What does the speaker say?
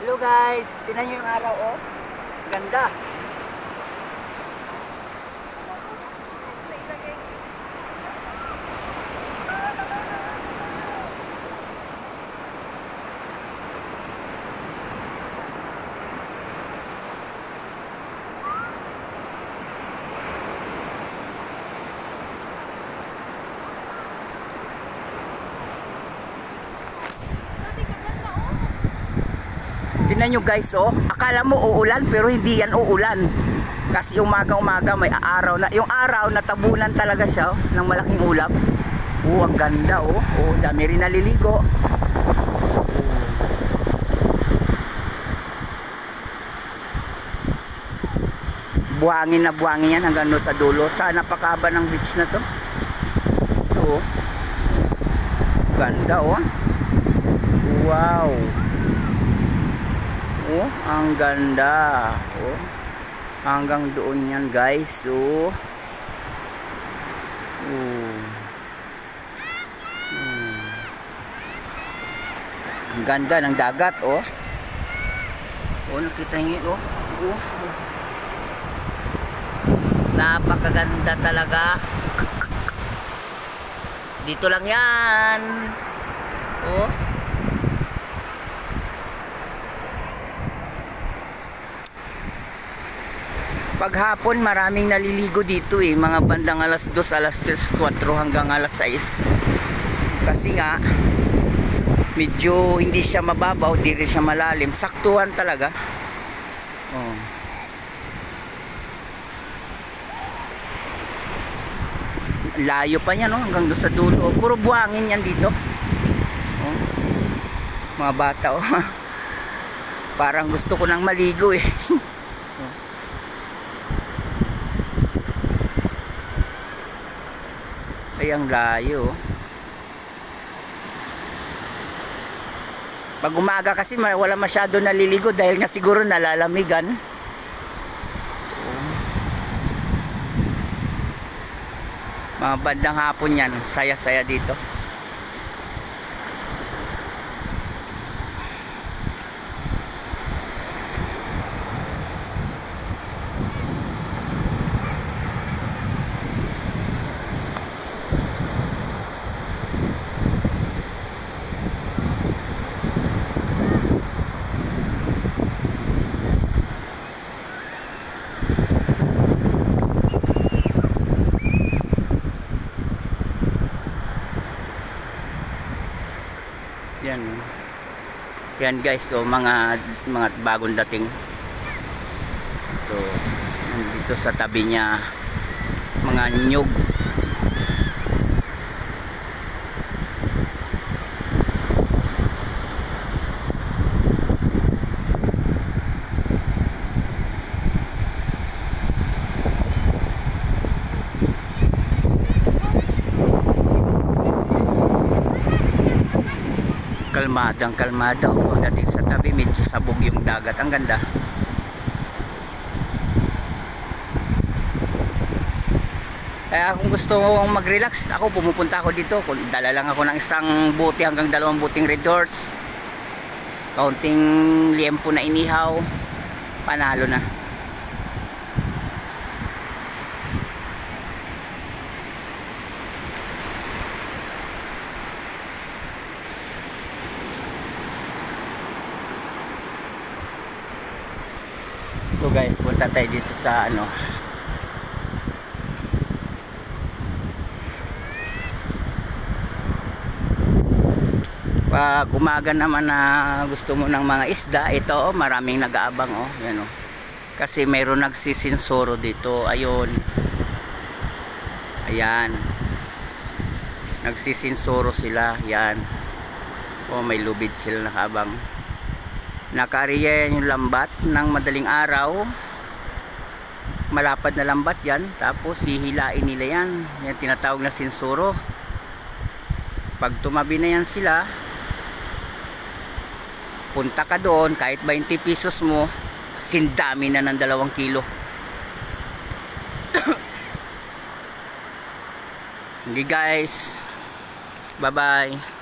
Hello guys, tingnan nyo yung araw, oh. Ganda. Tingnan nyo guys, oh. Akala mo uulan pero hindi yan uulan. Kasi umaga-umaga may araw na. Yung araw natabunan talaga siya, oh, ng malaking ulap. Oh, ang ganda, oh. Oh, dami rin naliligo. Buhangin na buhangin yan hanggang doon sa dulo. Tsaka napakaba ng beach na to. Ito, oh. Ganda, oh. Wow. Oh, ang ganda. Oh. Hanggang doon yan, guys. Oh. Oh. Ang ganda ng dagat, oh. Oh, nakita niyo, oh. Oh. Napakaganda talaga. Dito lang yan. Oh. Paghapon maraming naliligo dito eh, mga bandang alas 2, alas 3, 4 hanggang alas 6. Kasi nga medyo hindi siya mababaw, di rin siya malalim, saktuhan talaga. Oh. Layo pa niya, no, hanggang doon sa dulo. Puro buhangin yan dito. Oh. Mga bata, oh. Parang gusto ko nang maligo eh. Ay, ang layo. Pag umaga kasi wala masyado naliligo dahil nga siguro nalalamigan. Mga bandang hapon yan, saya-saya dito. Yan. Yan guys, so mga bagong dating. Ito, dito sa tabi niya mga nyug. Kalmadang kalmada, oh. Pagdating sa tabi medyo sabog yung dagat, ang ganda. Kaya kung gusto mong mag-relax, ako pumupunta ako dito. Dala lang ako ng isang bote hanggang 2 boteng Red Horse, kaunting liempo na inihaw, panalo na. Ito guys, punta tayo dito sa ano, pag umaga naman na gusto mo ng mga isda, ito, oh, maraming nag-aabang, oh, yan, oh. Kasi mayroon nagsisinsoro dito, ayun, ayan, nagsisinsoro sila, yan, oh, may lubid sila nakaabang. Nakariya yung lambat ng madaling araw, malapad na lambat yan, tapos hihilain nila yan, yan tinatawag na sinsuro. Pag tumabi na yan sila, punta ka doon, kahit 20 pesos mo, sindami na ng 2 kilo. Hindi guys, bye bye.